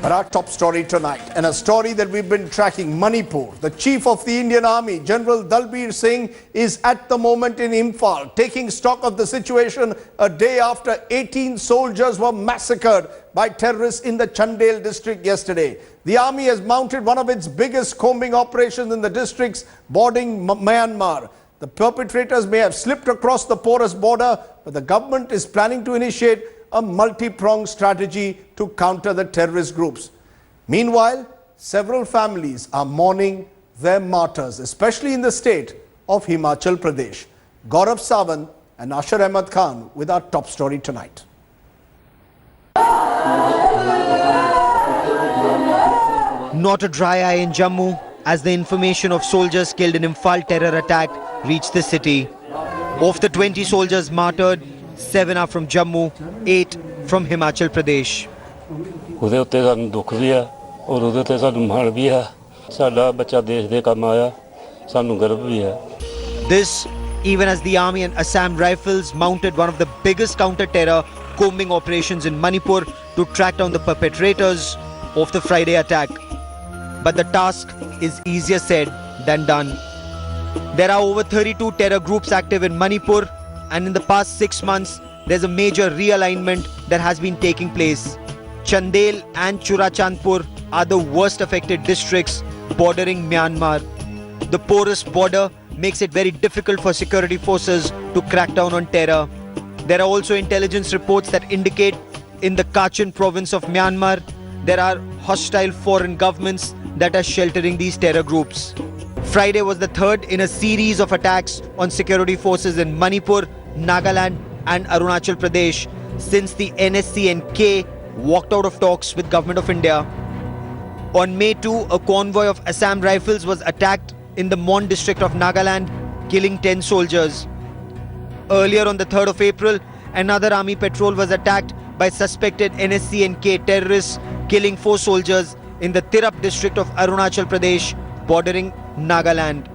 But our top story tonight, and a story that we've been tracking, Manipur. The Chief of the Indian Army, General Dalbir Singh, is at the moment in Imphal, taking stock of the situation a day after 18 soldiers were massacred by terrorists in the Chandel district yesterday. The army has mounted one of its biggest combing operations in the districts bordering Myanmar. The perpetrators may have slipped across the porous border, but the government is planning to initiate a multi-pronged strategy to counter the terrorist groups. Meanwhile, several families are mourning their martyrs, especially in the state of Himachal Pradesh. Govt Sawant and Asher Ahmed Khan with our top story tonight. Not a dry eye in Jammu as the information of soldiers killed in Imphal terror attack reached the city. Of the 20 soldiers martyred, 7 are from Jammu, 8 from Himachal Pradesh. ਉਹਦੇ ਉੱਤੇ ਸਾਨੂੰ ਦੁੱਖ ਵੀ ਆ ਔਰ ਉਹਦੇ ਉੱਤੇ ਸਾਨੂੰ ਮਾਣ ਵੀ ਆ ਸਾਡਾ ਬੱਚਾ ਦੇਸ਼ ਦੇ ਕੰਮ ਆਇਆ ਸਾਨੂੰ ਗਰਵ ਵੀ ਆ This even as the army and Assam Rifles mounted one of the biggest counter-terror combing operations in Manipur to track down the perpetrators of the Friday attack. But the task is easier said than done. There are over 32 terror groups active in Manipur, and in the past 6 months, there's a major realignment that has been taking place. Chandel and Churachandpur are the worst affected districts bordering Myanmar. The porous border makes it very difficult for security forces to crack down on terror. There are also intelligence reports that indicate in the Kachin province of Myanmar, there are hostile foreign governments that are sheltering these terror groups. Friday was the third in a series of attacks on security forces in Manipur, Nagaland and Arunachal Pradesh since the NSC and K walked out of talks with Government of India. On May 2, a convoy of Assam Rifles was attacked in the Mon district of Nagaland, killing 10 soldiers. Earlier on the 3rd of April, another army patrol was attacked by suspected NSC and K terrorists, killing 4 soldiers in the Tirap district of Arunachal Pradesh, bordering Nagaland.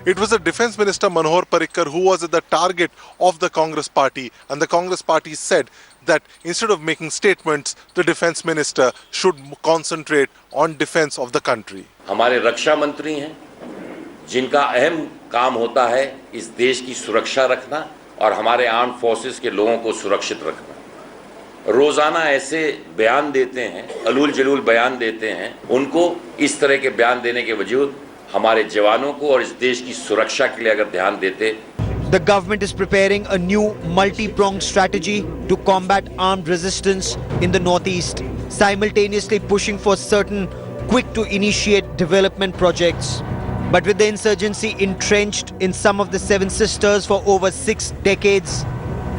It was the Defence Minister Manohar Parrikar who was at the target of the Congress party, and the Congress party said that instead of making statements, the Defence Minister should concentrate on defence of the country. हमारे रक्षा मंत्री हैं जिनका अहम काम होता है इस देश की सुरक्षा रखना और हमारे आर्म्ड फोर्सेस के लोगों को सुरक्षित रखना। रोजाना ऐसे बयान देते हैं, अलूल जलूल बयान देते हैं, उनको इस तरह के बयान देने के वजूद हमारे जवानों को और इस देश की सुरक्षा के लिए अगर ध्यान देते। The government is preparing a new multi-pronged strategy to combat armed resistance in the northeast, simultaneously pushing for certain quick to initiate development projects. But with the insurgency entrenched in some of the Seven Sisters for over 6 decades,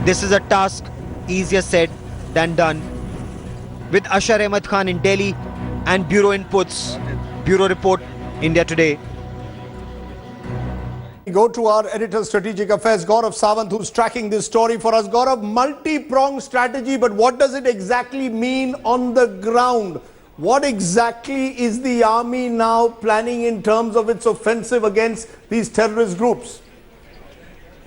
this is a task easier said than done. With Asher Ahmed Khan in Delhi and Bureau Inputs, Bureau Report, India Today. We go to our editor Strategic Affairs, Govt Sawant, who's tracking this story for us. Govt, multi-pronged strategy, but what does it exactly mean on the ground? What exactly is the army now planning in terms of its offensive against these terrorist groups?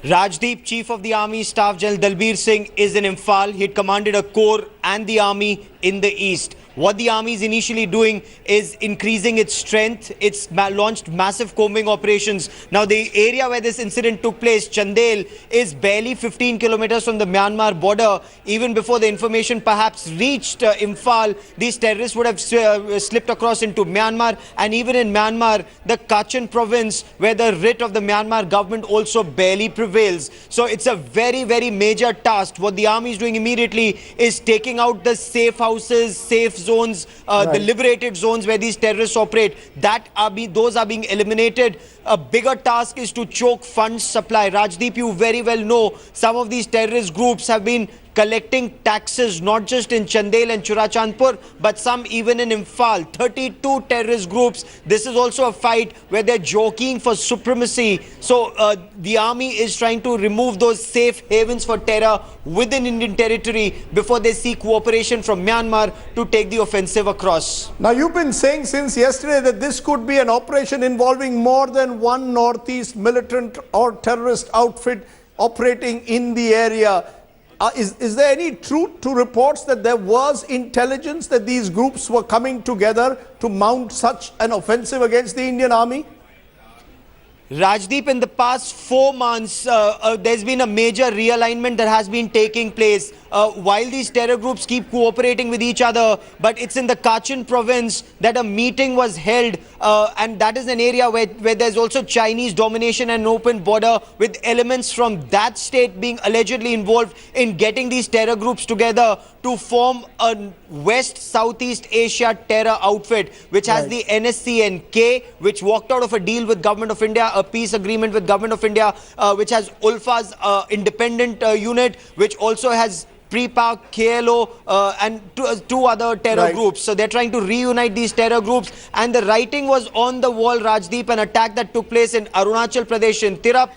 Rajdeep, Chief of the Army Staff General Dalbir Singh, is in Imphal. He had commanded a corps and the army in the east. What the army is initially doing is increasing its strength. It's launched massive combing operations. Now, the area where this incident took place, Chandel, is barely 15 kilometers from the Myanmar border. Even before the information perhaps reached Imphal, these terrorists would have slipped across into Myanmar. And even in Myanmar, the Kachin province, where the writ of the Myanmar government also barely prevails. So it's a very, very major task. What the army is doing immediately is taking out the safe houses, safe zones, the liberated zones where these terrorists operate. Those are being eliminated. A bigger task is to choke funds supply. Rajdeep, you very well know some of these terrorist groups have been collecting taxes not just in Chandel and Churachandpur, but some even in Imphal. 32 terrorist groups. This is also a fight where they're jockeying for supremacy. So the army is trying to remove those safe havens for terror within Indian territory before they seek cooperation from Myanmar to take the offensive across. Now, you've been saying since yesterday that this could be an operation involving more than one northeast militant or terrorist outfit operating in the area. Is there any truth to reports that there was intelligence that these groups were coming together to mount such an offensive against the Indian Army? Rajdeep, in the past 4 months, there's been a major realignment that has been taking place. While these terror groups keep cooperating with each other, but it's in the Kachin province that a meeting was held, and that is an area where there's also Chinese domination and open border, with elements from that state being allegedly involved in getting these terror groups together to form a West Southeast Asia terror outfit, which has the NSCNK, which walked out of a deal with Government of India, a peace agreement with Government of India, which has Ulfa's independent unit, which also has Pre-Pak, KLO and two other terror groups. So they're trying to reunite these terror groups. And the writing was on the wall, Rajdeep, an attack that took place in Arunachal Pradesh in Tirap,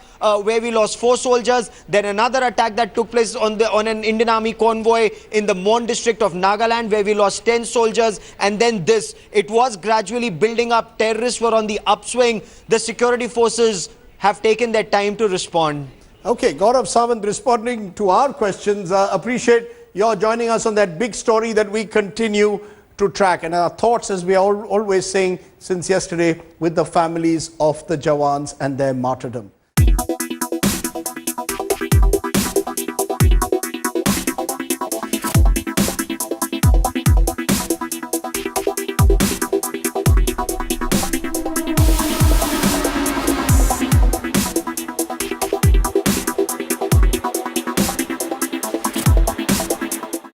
where we lost 4 soldiers. Then another attack that took place on an Indian Army convoy in the Mon district of Nagaland, where we lost 10 soldiers. And then this. It was gradually building up. Terrorists were on the upswing. The security forces have taken their time to respond. Okay, Gaurav Sawant responding to our questions. Appreciate your joining us on that big story that we continue to track. And our thoughts, as we are always saying since yesterday, with the families of the jawans and their martyrdom.